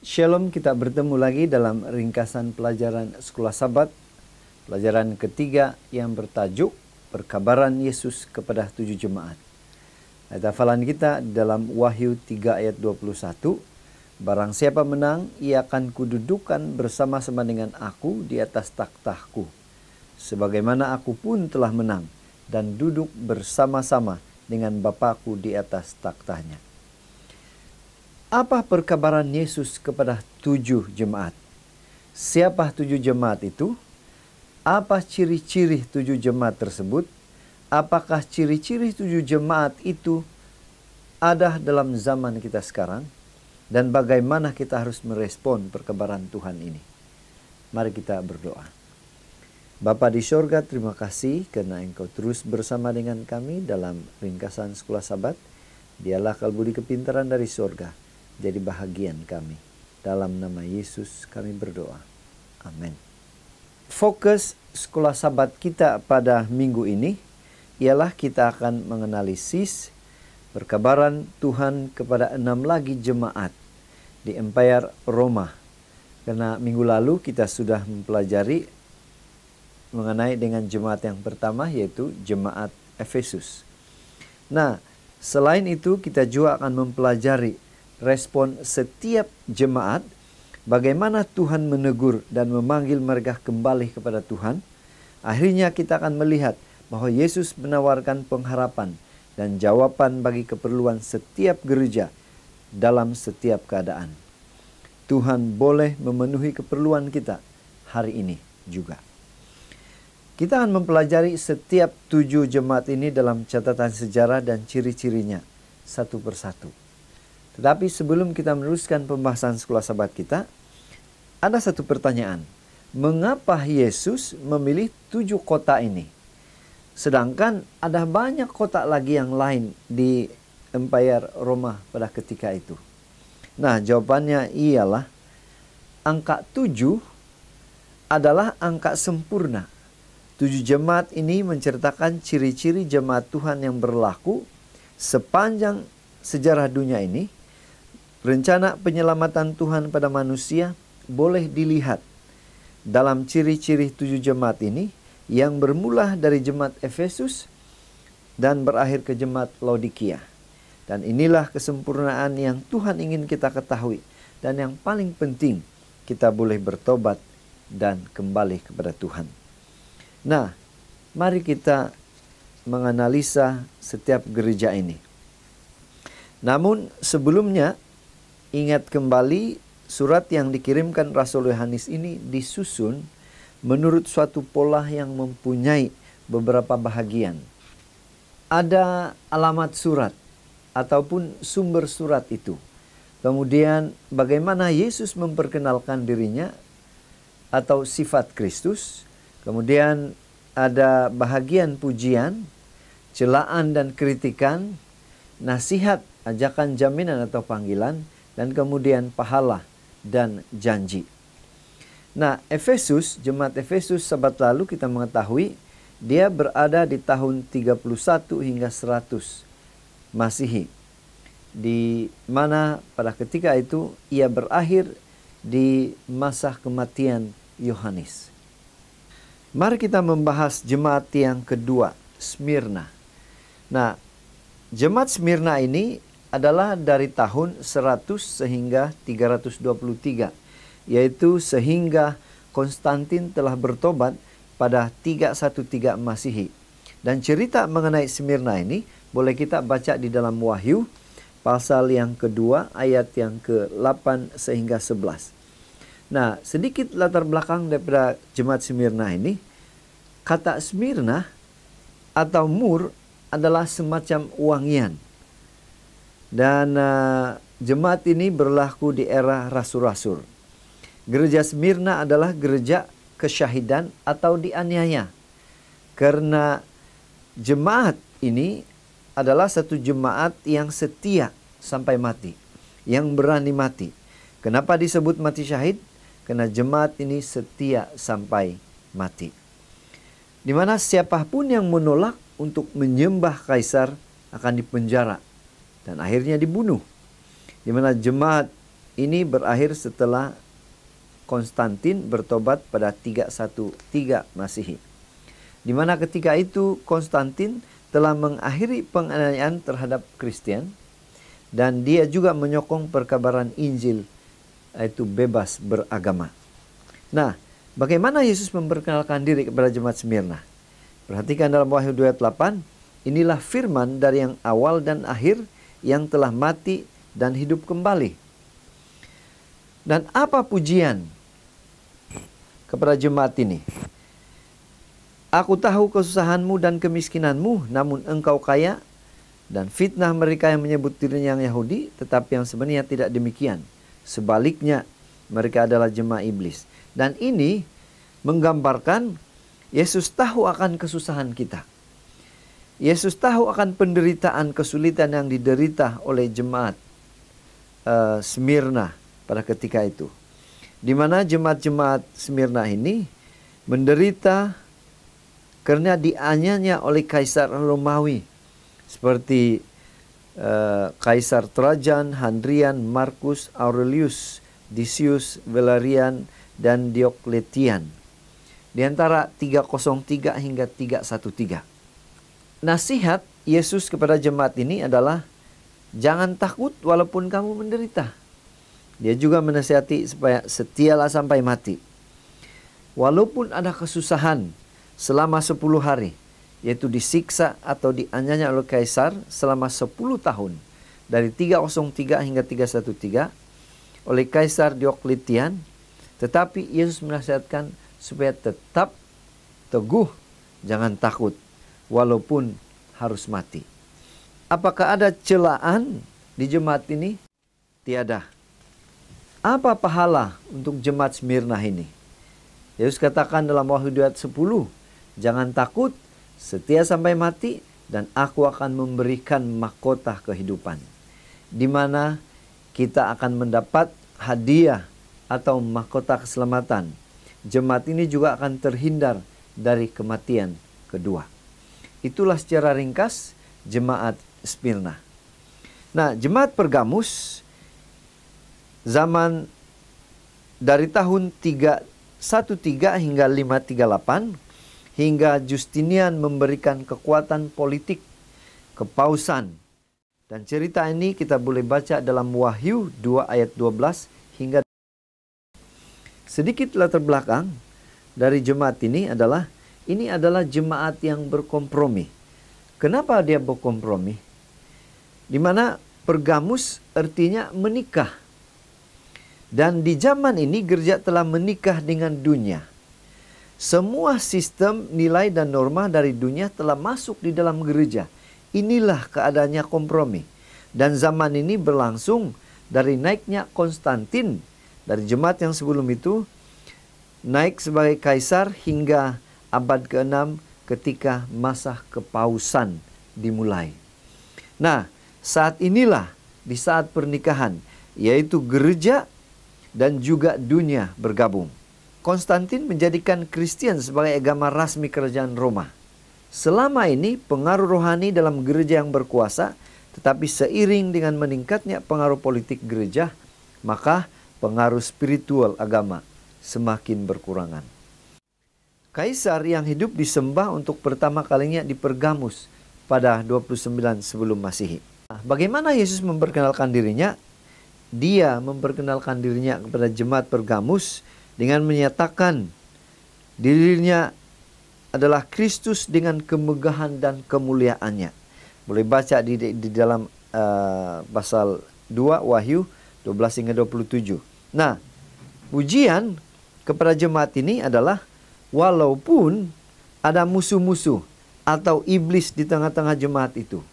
Shalom, kita bertemu lagi dalam ringkasan pelajaran Sekolah Sabat, pelajaran ketiga yang bertajuk Perkabaran Yesus kepada 7 jemaat. Ayat hafalan kita dalam Wahyu 3 ayat 21. Barang siapa menang, ia akan kududukan bersama-sama dengan aku di atas takhtaku, sebagaimana aku pun telah menang dan duduk bersama-sama dengan Bapakku di atas takhtanya. Apa perkabaran Yesus kepada 7 jemaat? Siapa 7 jemaat itu? Apa ciri-ciri 7 jemaat tersebut? Apakah ciri-ciri 7 jemaat itu ada dalam zaman kita sekarang? Dan bagaimana kita harus merespon perkabaran Tuhan ini? Mari kita berdoa. Bapa di sorga, terima kasih karena Engkau terus bersama dengan kami dalam ringkasan Sekolah Sabat. Dialah kalbudi kepintaran dari sorga, jadi bahagian kami. Dalam nama Yesus kami berdoa. Amin. Fokus Sekolah Sabat kita pada minggu ini ialah kita akan menganalisis perkabaran Tuhan kepada 6 lagi jemaat di Empire Roma. Karena minggu lalu kita sudah mempelajari mengenai dengan jemaat yang pertama, yaitu jemaat Efesus. Nah, selain itu kita juga akan mempelajari respon setiap jemaat, bagaimana Tuhan menegur dan memanggil mereka kembali kepada Tuhan. Akhirnya kita akan melihat bahwa Yesus menawarkan pengharapan dan jawaban bagi keperluan setiap gereja dalam setiap keadaan. Tuhan boleh memenuhi keperluan kita hari ini juga. Kita akan mempelajari setiap 7 jemaat ini dalam catatan sejarah dan ciri-cirinya satu persatu. Tetapi sebelum kita meneruskan pembahasan Sekolah Sabat kita, ada satu pertanyaan. Mengapa Yesus memilih 7 kota ini? Sedangkan ada banyak kota lagi yang lain di Empire Roma pada ketika itu. Nah, jawabannya ialah angka 7 adalah angka sempurna. 7 jemaat ini menceritakan ciri-ciri jemaat Tuhan yang berlaku sepanjang sejarah dunia ini. Rencana penyelamatan Tuhan pada manusia boleh dilihat dalam ciri-ciri 7 jemaat ini yang bermula dari jemaat Efesus dan berakhir ke jemaat Laodikia. Dan inilah kesempurnaan yang Tuhan ingin kita ketahui. Dan yang paling penting, kita boleh bertobat dan kembali kepada Tuhan. Nah, mari kita menganalisa setiap gereja ini. Namun sebelumnya, ingat kembali surat yang dikirimkan Rasul Yohanes ini disusun menurut suatu pola yang mempunyai beberapa bahagian. Ada alamat surat ataupun sumber surat itu. Kemudian bagaimana Yesus memperkenalkan dirinya atau sifat Kristus. Kemudian ada bahagian pujian, celaan dan kritikan, nasihat, ajakan jaminan atau panggilan, dan kemudian pahala dan janji. Nah, Efesus, jemaat Efesus sabat lalu kita mengetahui dia berada di tahun 31 hingga 100 Masihi. Di mana pada ketika itu ia berakhir di masa kematian Yohanes. Mari kita membahas jemaat yang kedua, Smyrna. Nah, jemaat Smyrna ini adalah dari tahun 100 sehingga 323, yaitu sehingga Konstantin telah bertobat pada 313 Masihi. Dan cerita mengenai Smyrna ini boleh kita baca di dalam Wahyu pasal yang kedua ayat yang ke-8 sehingga 11. Nah, sedikit latar belakang daripada jemaat Smyrna ini. Kata Smyrna atau mur adalah semacam wangian. Dan jemaat ini berlaku di era rasul-rasul. Gereja Smyrna adalah gereja kesyahidan atau dianiaya. Karena jemaat ini adalah satu jemaat yang setia sampai mati. Yang berani mati. Kenapa disebut mati syahid? Karena jemaat ini setia sampai mati. Di mana siapapun yang menolak untuk menyembah kaisar akan dipenjara dan akhirnya dibunuh. Di mana jemaat ini berakhir setelah Konstantin bertobat pada 313 Masehi. Di mana ketika itu Konstantin telah mengakhiri penganiayaan terhadap Kristen dan dia juga menyokong perkabaran Injil, yaitu bebas beragama. Nah, bagaimana Yesus memperkenalkan diri kepada jemaat Smyrna? Perhatikan dalam Wahyu 2 ayat 8, inilah firman dari yang awal dan akhir yang telah mati dan hidup kembali. Dan apa pujian kepada jemaat ini? Aku tahu kesusahanmu dan kemiskinanmu, namun engkau kaya, dan fitnah mereka yang menyebut dirinya yang Yahudi, tetapi yang sebenarnya tidak demikian. Sebaliknya, mereka adalah jemaah iblis. Dan ini menggambarkan Yesus tahu akan kesusahan kita. Yesus tahu akan penderitaan, kesulitan yang diderita oleh jemaat Smyrna pada ketika itu. Di mana jemaat-jemaat Smyrna ini menderita karena dianiaya oleh Kaisar Romawi. Seperti Kaisar Trajan, Hadrian, Marcus Aurelius, Decius, Valerian, dan Diokletian. Di antara 303 hingga 313. Nasihat Yesus kepada jemaat ini adalah jangan takut walaupun kamu menderita. Dia juga menasihati supaya setialah sampai mati. Walaupun ada kesusahan selama 10 hari, yaitu disiksa atau dianiaya oleh Kaisar selama 10 tahun. Dari 303 hingga 313 oleh Kaisar Diokletian. Tetapi Yesus menasihatkan supaya tetap teguh, jangan takut, walaupun harus mati. Apakah ada celaan di jemaat ini? Tiada. Apa pahala untuk jemaat Smyrna ini? Yesus katakan dalam Wahyu 2 ayat 10, jangan takut, setia sampai mati, dan aku akan memberikan mahkota kehidupan. Di mana kita akan mendapat hadiah atau mahkota keselamatan. Jemaat ini juga akan terhindar dari kematian kedua. Itulah secara ringkas jemaat Smyrna. Nah, jemaat Pergamus zaman dari tahun 313 hingga 538 hingga Justinian memberikan kekuatan politik kepausan. Dan cerita ini kita boleh baca dalam Wahyu 2 ayat 12 hingga. Sedikit latar belakang dari jemaat ini adalah jemaat yang berkompromi. Kenapa dia berkompromi? Di mana Pergamus artinya menikah. Dan di zaman ini gereja telah menikah dengan dunia. Semua sistem, nilai dan norma dari dunia telah masuk di dalam gereja. Inilah keadaannya kompromi. Dan zaman ini berlangsung dari naiknya Konstantin dari jemaat yang sebelum itu naik sebagai kaisar hingga abad ke-6 ketika masa kepausan dimulai. Nah, saat inilah di saat pernikahan, yaitu gereja dan juga dunia bergabung. Konstantin menjadikan Kristen sebagai agama rasmi kerajaan Roma. Selama ini pengaruh rohani dalam gereja yang berkuasa, tetapi seiring dengan meningkatnya pengaruh politik gereja, maka pengaruh spiritual agama semakin berkurangan. Kaisar yang hidup disembah untuk pertama kalinya di Pergamus pada 29 sebelum Masehi. Bagaimana Yesus memperkenalkan dirinya? Dia memperkenalkan dirinya kepada jemaat Pergamus dengan menyatakan dirinya adalah Kristus dengan kemegahan dan kemuliaannya. Boleh baca di dalam pasal 2 Wahyu 12 hingga 27. Nah, pujian kepada jemaat ini adalah walaupun ada musuh-musuh atau iblis di tengah-tengah jemaat itu,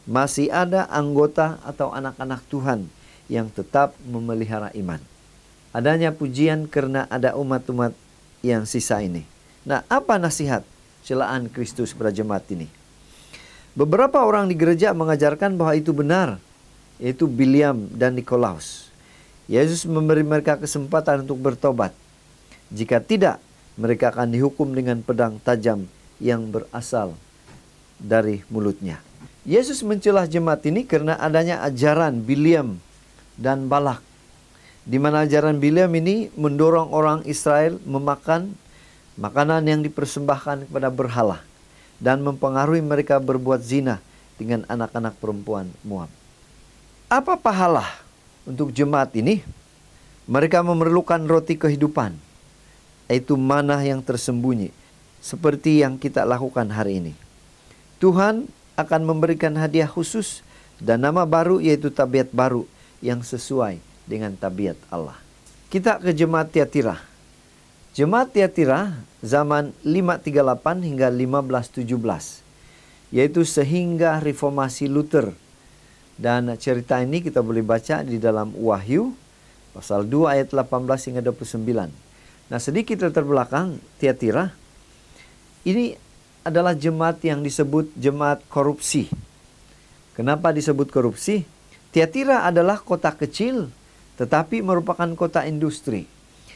masih ada anggota atau anak-anak Tuhan yang tetap memelihara iman. Adanya pujian karena ada umat-umat yang sisa ini. Nah, apa nasihat celaan Kristus kepada jemaat ini? Beberapa orang di gereja mengajarkan bahwa itu benar, yaitu Biliam dan Nikolaus. Yesus memberi mereka kesempatan untuk bertobat. Jika tidak, mereka akan dihukum dengan pedang tajam yang berasal dari mulutnya. Yesus mencelah jemaat ini karena adanya ajaran Biliam dan Balak. di mana ajaran Bileam ini mendorong orang Israel memakan makanan yang dipersembahkan kepada berhala dan mempengaruhi mereka berbuat zina dengan anak-anak perempuan Moab. Apa pahala untuk jemaat ini? Mereka memerlukan roti kehidupan, yaitu manna yang tersembunyi, seperti yang kita lakukan hari ini. Tuhan akan memberikan hadiah khusus dan nama baru, yaitu tabiat baru yang sesuai dengan tabiat Allah. Kita ke jemaat Tiatira. Jemaat Tiatira zaman 538 hingga 1517, yaitu sehingga reformasi Luther. Dan cerita ini kita boleh baca di dalam Wahyu pasal 2 ayat 18 hingga 29. Nah, sedikit latar belakang Tiatira. Ini adalah jemaat yang disebut jemaat korupsi. Kenapa disebut korupsi? Tiatira adalah kota kecil tetapi merupakan kota industri.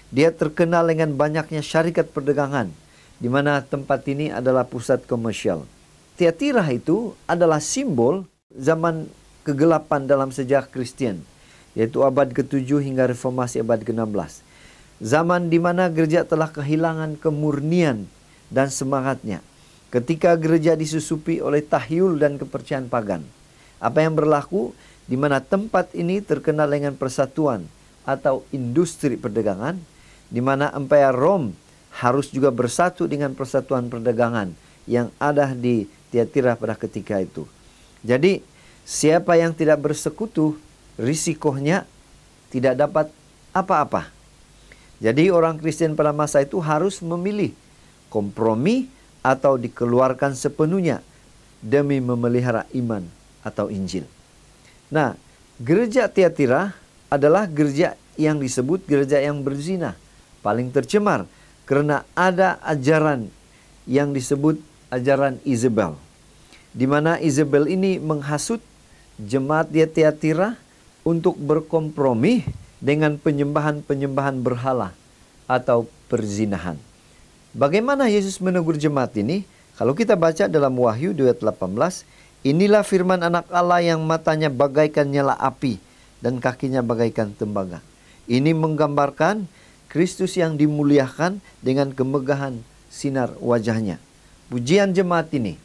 Dia terkenal dengan banyaknya syarikat perdagangan, di mana tempat ini adalah pusat komersial. Tiatira itu adalah simbol zaman kegelapan dalam sejarah Kristen, yaitu abad ke-7 hingga reformasi abad ke-16. Zaman di mana gereja telah kehilangan kemurnian dan semangatnya. Ketika gereja disusupi oleh tahyul dan kepercayaan pagan. Apa yang berlaku? Di mana tempat ini terkenal dengan persatuan atau industri perdagangan, di mana Empire Rome harus juga bersatu dengan persatuan perdagangan yang ada di Tiatira pada ketika itu. Jadi, siapa yang tidak bersekutu, risikonya tidak dapat apa-apa. Jadi orang Kristen pada masa itu harus memilih kompromi atau dikeluarkan sepenuhnya demi memelihara iman atau Injil. Nah, gereja Tiatira adalah gereja yang disebut gereja yang berzina, paling tercemar karena ada ajaran yang disebut ajaran Isabel, di mana Isabel ini menghasut jemaat di Tiatira untuk berkompromi dengan penyembahan-penyembahan berhala atau perzinahan. Bagaimana Yesus menegur jemaat ini? Kalau kita baca dalam Wahyu 2:18, inilah firman anak Allah yang matanya bagaikan nyala api dan kakinya bagaikan tembaga. Ini menggambarkan Kristus yang dimuliakan dengan kemegahan sinar wajahnya. Pujian jemaat ini.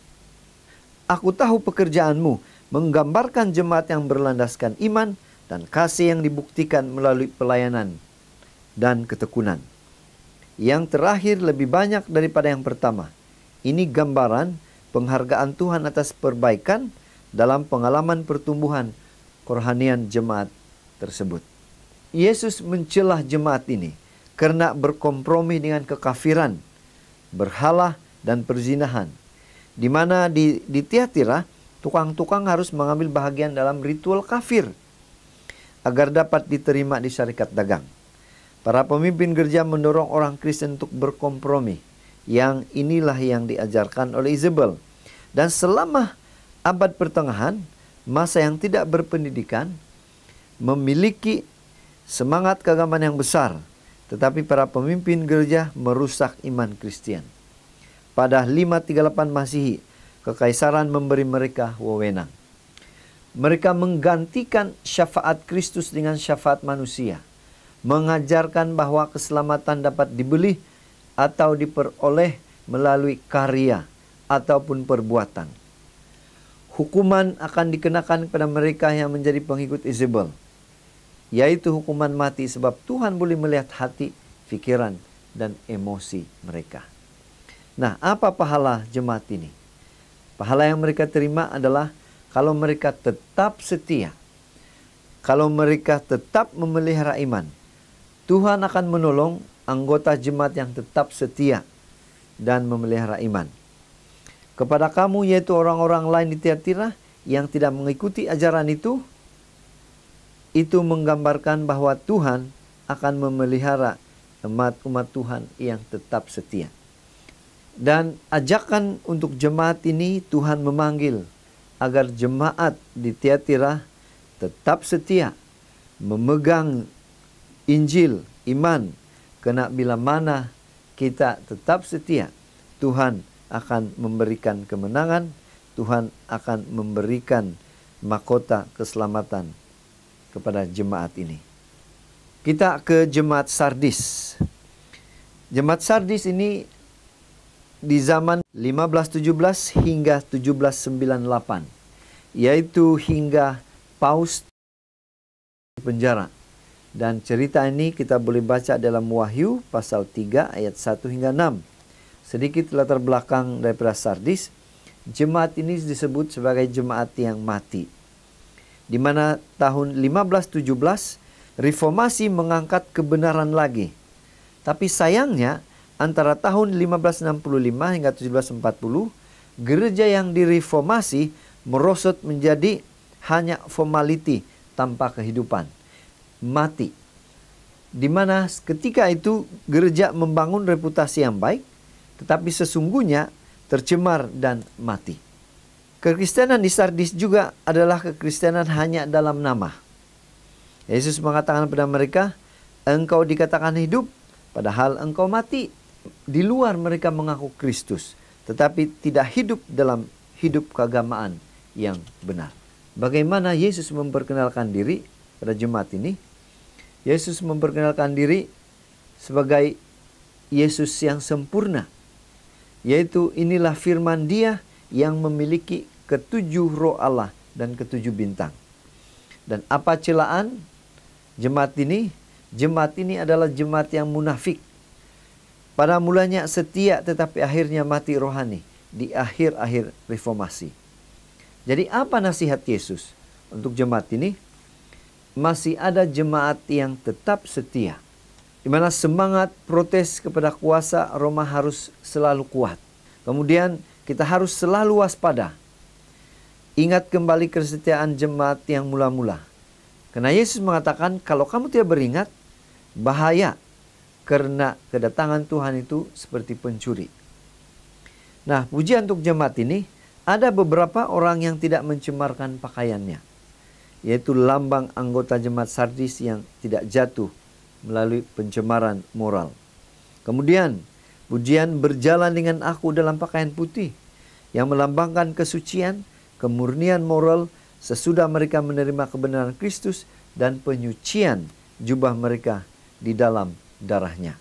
Aku tahu pekerjaanmu, menggambarkan jemaat yang berlandaskan iman dan kasih yang dibuktikan melalui pelayanan dan ketekunan. Yang terakhir lebih banyak daripada yang pertama. Ini gambaran penghargaan Tuhan atas perbaikan dalam pengalaman pertumbuhan kerohanian jemaat tersebut. Yesus mencelah jemaat ini karena berkompromi dengan kekafiran, berhala, dan perzinahan. Di mana di Tiatira, tukang-tukang harus mengambil bahagian dalam ritual kafir agar dapat diterima di syarikat dagang. Para pemimpin gereja mendorong orang Kristen untuk berkompromi. Yang inilah yang diajarkan oleh Isabel. Dan selama abad pertengahan, masa yang tidak berpendidikan memiliki semangat keagamaan yang besar. Tetapi para pemimpin gereja merusak iman Kristen. Pada 538 Masehi, kekaisaran memberi mereka wewenang. Mereka menggantikan syafaat Kristus dengan syafaat manusia. Mengajarkan bahwa keselamatan dapat dibeli atau diperoleh melalui karya ataupun perbuatan. Hukuman akan dikenakan kepada mereka yang menjadi pengikut Isabel, yaitu hukuman mati, sebab Tuhan boleh melihat hati, pikiran, dan emosi mereka. Nah, apa pahala jemaat ini? Pahala yang mereka terima adalah kalau mereka tetap setia, kalau mereka tetap memelihara iman, Tuhan akan menolong anggota jemaat yang tetap setia dan memelihara iman. Kepada kamu, yaitu orang-orang lain di Tiatira yang tidak mengikuti ajaran itu menggambarkan bahwa Tuhan akan memelihara umat Tuhan yang tetap setia. Dan ajakan untuk jemaat ini Tuhan memanggil agar jemaat di Tiatira tetap setia, memegang Injil, iman. Karena bila mana kita tetap setia, Tuhan akan memberikan kemenangan, Tuhan akan memberikan mahkota keselamatan kepada jemaat ini. Kita ke jemaat Sardis. Jemaat Sardis ini di zaman 1517 hingga 1798, yaitu hingga Paus penjara. Dan cerita ini kita boleh baca dalam Wahyu pasal 3 ayat 1 hingga 6. Sedikit latar belakang daripada Sardis. Jemaat ini disebut sebagai jemaat yang mati. Di mana tahun 1517 reformasi mengangkat kebenaran lagi. Tapi sayangnya antara tahun 1565 hingga 1740, gereja yang direformasi merosot menjadi hanya formality tanpa kehidupan. Mati. Di mana ketika itu gereja membangun reputasi yang baik, tetapi sesungguhnya tercemar dan mati. Kekristenan di Sardis juga adalah kekristenan hanya dalam nama. Yesus mengatakan kepada mereka, engkau dikatakan hidup, padahal engkau mati. Di luar mereka mengaku Kristus, tetapi tidak hidup dalam hidup keagamaan yang benar. Bagaimana Yesus memperkenalkan diri pada jemaat ini? Yesus memperkenalkan diri sebagai Yesus yang sempurna. Yaitu inilah firman Dia yang memiliki ketujuh roh Allah dan ketujuh bintang. Dan apa celaan jemaat ini? Jemaat ini adalah jemaat yang munafik. Pada mulanya setia tetapi akhirnya mati rohani di akhir-akhir reformasi. Jadi apa nasihat Yesus untuk jemaat ini? Masih ada jemaat yang tetap setia, di mana semangat protes kepada kuasa Roma harus selalu kuat. Kemudian kita harus selalu waspada. Ingat kembali kesetiaan jemaat yang mula-mula. Karena Yesus mengatakan kalau kamu tidak beringat, bahaya. Karena kedatangan Tuhan itu seperti pencuri. Nah, pujian untuk jemaat ini, ada beberapa orang yang tidak mencemarkan pakaiannya. Yaitu lambang anggota jemaat Sardis yang tidak jatuh melalui pencemaran moral. Kemudian, pujian berjalan dengan aku dalam pakaian putih yang melambangkan kesucian, kemurnian moral sesudah mereka menerima kebenaran Kristus dan penyucian jubah mereka di dalam darahnya.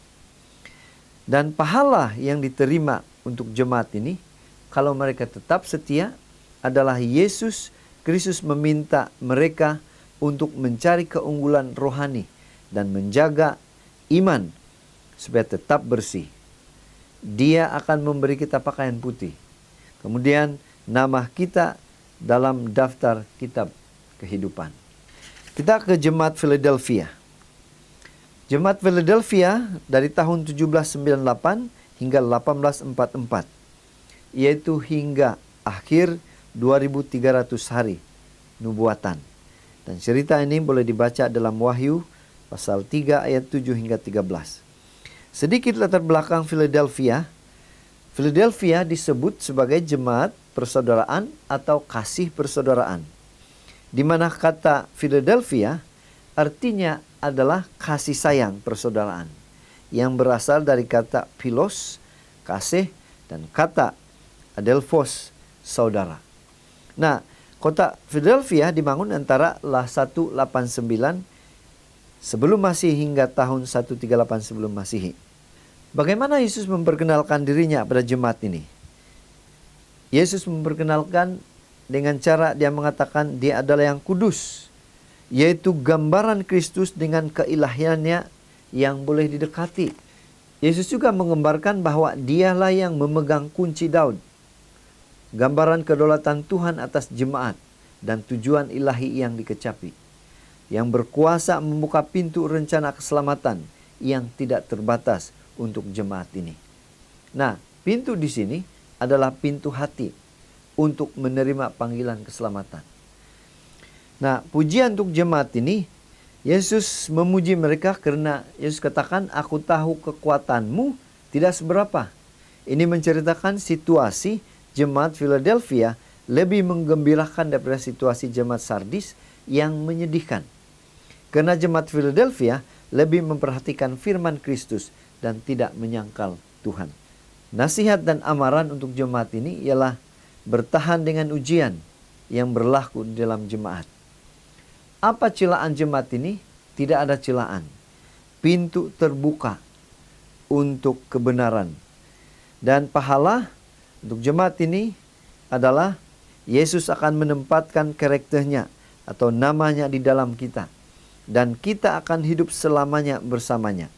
Dan pahala yang diterima untuk jemaat ini, kalau mereka tetap setia, adalah Yesus Kristus meminta mereka untuk mencari keunggulan rohani dan menjaga iman supaya tetap bersih. Dia akan memberi kita pakaian putih. Kemudian nama kita dalam daftar kitab kehidupan. Kita ke jemaat Philadelphia. Jemaat Philadelphia dari tahun 1798 hingga 1844, yaitu hingga akhir 2300 hari nubuatan. Dan cerita ini boleh dibaca dalam Wahyu pasal 3 ayat 7 hingga 13. Sedikit latar belakang Philadelphia. Philadelphia disebut sebagai jemaat persaudaraan atau kasih persaudaraan. Di mana kata Philadelphia artinya adalah kasih sayang persaudaraan, yang berasal dari kata philos, kasih, dan kata adelphos, saudara. Nah, kota Philadelphia dibangun antara 189 sebelum Masehi hingga tahun 138 sebelum Masehi. Bagaimana Yesus memperkenalkan dirinya pada jemaat ini? Yesus memperkenalkan dengan cara dia mengatakan dia adalah yang kudus, yaitu gambaran Kristus dengan keilahiannya yang boleh didekati. Yesus juga menggambarkan bahwa dialah yang memegang kunci Daud. Gambaran kedaulatan Tuhan atas jemaat dan tujuan ilahi yang dikecapi. Yang berkuasa membuka pintu rencana keselamatan yang tidak terbatas untuk jemaat ini. Nah, pintu di sini adalah pintu hati untuk menerima panggilan keselamatan. Nah, pujian untuk jemaat ini, Yesus memuji mereka karena Yesus katakan, aku tahu kekuatanmu tidak seberapa. Ini menceritakan situasi jemaat Philadelphia lebih menggembirakan daripada situasi jemaat Sardis yang menyedihkan. Karena jemaat Philadelphia lebih memperhatikan firman Kristus dan tidak menyangkal Tuhan. Nasihat dan amaran untuk jemaat ini ialah bertahan dengan ujian yang berlaku di dalam jemaat. Apa celaan jemaat ini? Tidak ada celaan. pintu terbuka untuk kebenaran. Dan pahala untuk jemaat ini adalah Yesus akan menempatkan karakternya atau namanya di dalam kita. Dan kita akan hidup selamanya bersamanya.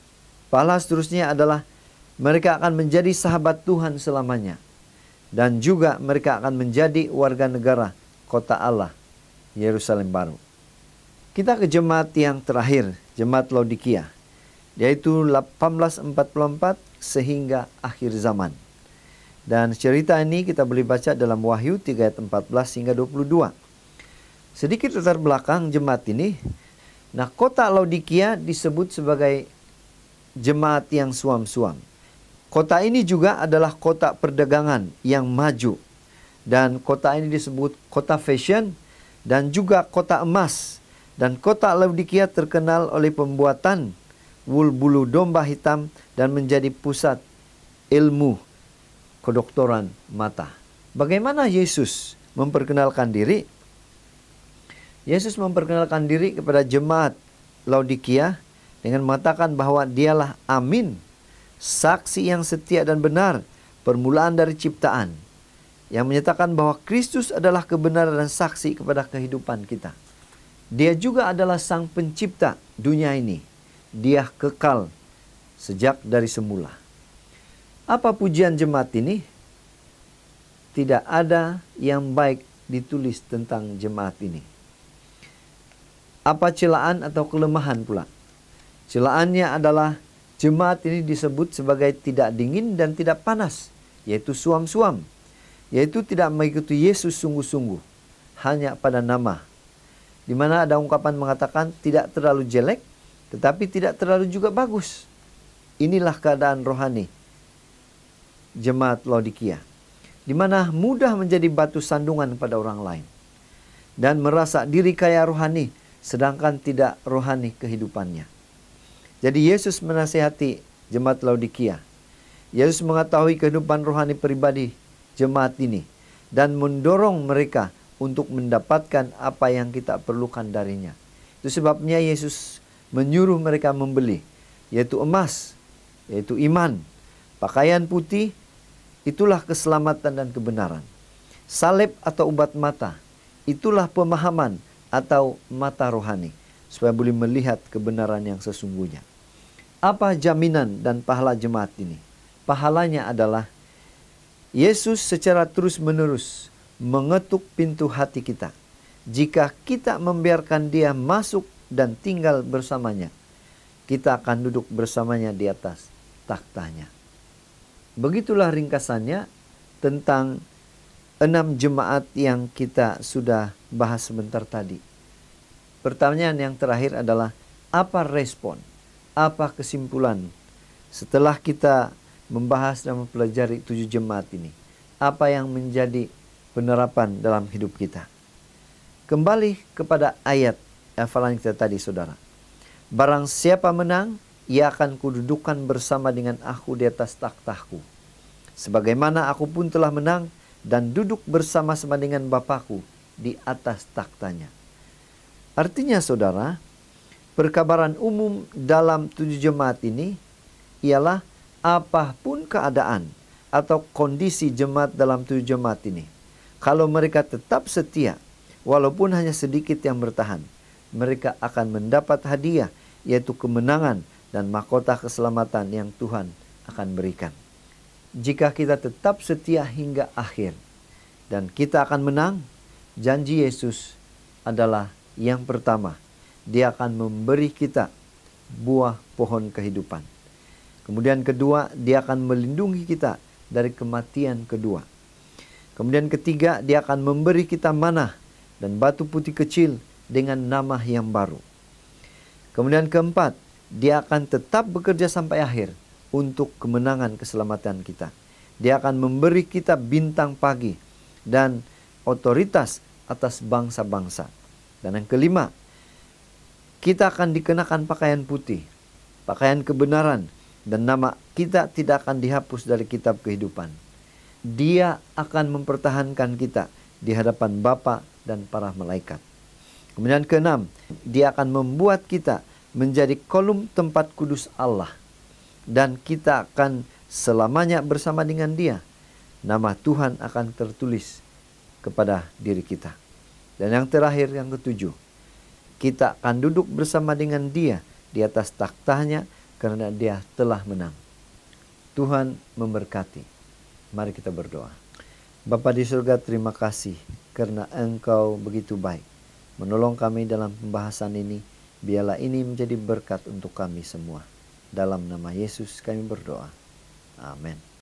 Pahala seterusnya adalah mereka akan menjadi sahabat Tuhan selamanya. Dan juga mereka akan menjadi warga negara kota Allah, Yerusalem baru. Kita ke jemaat yang terakhir, jemaat Laodikia, yaitu 1844 sehingga akhir zaman. Dan cerita ini kita boleh baca dalam Wahyu 3 ayat 14 hingga 22. Sedikit latar belakang jemaat ini. Nah, kota Laodikia disebut sebagai jemaat yang suam-suam. Kota ini juga adalah kota perdagangan yang maju. Dan kota ini disebut kota fashion dan juga kota emas. Dan kota Laodikia terkenal oleh pembuatan wul bulu domba hitam dan menjadi pusat ilmu kedokteran mata. Bagaimana Yesus memperkenalkan diri? Yesus memperkenalkan diri kepada jemaat Laodikia dengan mengatakan bahwa dialah amin, saksi yang setia dan benar, permulaan dari ciptaan, yang menyatakan bahwa Kristus adalah kebenaran dan saksi kepada kehidupan kita. Dia juga adalah sang pencipta dunia ini. Dia kekal sejak dari semula. Apa pujian jemaat ini? Tidak ada yang baik ditulis tentang jemaat ini. Apa celaan atau kelemahan pula? Celaannya adalah jemaat ini disebut sebagai tidak dingin dan tidak panas, yaitu suam-suam, yaitu tidak mengikuti Yesus sungguh-sungguh, hanya pada nama. Di mana ada ungkapan mengatakan tidak terlalu jelek, tetapi tidak terlalu juga bagus. Inilah keadaan rohani jemaat Laodikia, di mana mudah menjadi batu sandungan pada orang lain dan merasa diri kaya rohani, sedangkan tidak rohani kehidupannya. Jadi Yesus menasihati jemaat Laodikia. Yesus mengetahui kehidupan rohani pribadi jemaat ini dan mendorong mereka untuk mendapatkan apa yang kita perlukan darinya. Itu sebabnya Yesus menyuruh mereka membeli, yaitu emas, yaitu iman, pakaian putih, itulah keselamatan dan kebenaran. Salib atau ubat mata, itulah pemahaman atau mata rohani, supaya boleh melihat kebenaran yang sesungguhnya. Apa jaminan dan pahala jemaat ini? Pahalanya adalah Yesus secara terus-menerus mengetuk pintu hati kita. Jika kita membiarkan Dia masuk dan tinggal bersamanya, kita akan duduk bersamanya di atas takhtanya. Begitulah ringkasannya tentang 6 jemaat yang kita sudah bahas sebentar tadi. Pertanyaan yang terakhir adalah, apa respon? Apa kesimpulan setelah kita membahas dan mempelajari 7 jemaat ini? Apa yang menjadi penerapan dalam hidup kita? Kembali kepada ayat hafalan kita tadi, saudara. Barang siapa menang, ia akan kududukan bersama dengan aku di atas takhtaku, sebagaimana aku pun telah menang dan duduk bersama-sama dengan Bapakku di atas takhtanya. Artinya, saudara, perkabaran umum dalam 7 jemaat ini ialah apapun keadaan atau kondisi jemaat dalam 7 jemaat ini, kalau mereka tetap setia, walaupun hanya sedikit yang bertahan, mereka akan mendapat hadiah, yaitu kemenangan dan mahkota keselamatan yang Tuhan akan berikan. Jika kita tetap setia hingga akhir dan kita akan menang, janji Yesus adalah yang pertama, Dia akan memberi kita buah pohon kehidupan. Kemudian kedua, Dia akan melindungi kita dari kematian kedua. Kemudian ketiga, Dia akan memberi kita manah dan batu putih kecil dengan nama yang baru. Kemudian keempat, Dia akan tetap bekerja sampai akhir untuk kemenangan keselamatan kita. Dia akan memberi kita bintang pagi dan otoritas atas bangsa-bangsa. Dan yang kelima, kita akan dikenakan pakaian putih, pakaian kebenaran, dan nama kita tidak akan dihapus dari kitab kehidupan. Dia akan mempertahankan kita di hadapan Bapa dan para malaikat. Kemudian keenam, Dia akan membuat kita menjadi kolum tempat kudus Allah. Dan kita akan selamanya bersama dengan Dia. Nama Tuhan akan tertulis kepada diri kita. Dan yang terakhir, yang ketujuh, kita akan duduk bersama dengan Dia di atas taktanya karena Dia telah menang. Tuhan memberkati. Mari kita berdoa. Bapa di surga, terima kasih karena Engkau begitu baik menolong kami dalam pembahasan ini. Biarlah ini menjadi berkat untuk kami semua. Dalam nama Yesus kami berdoa. Amin.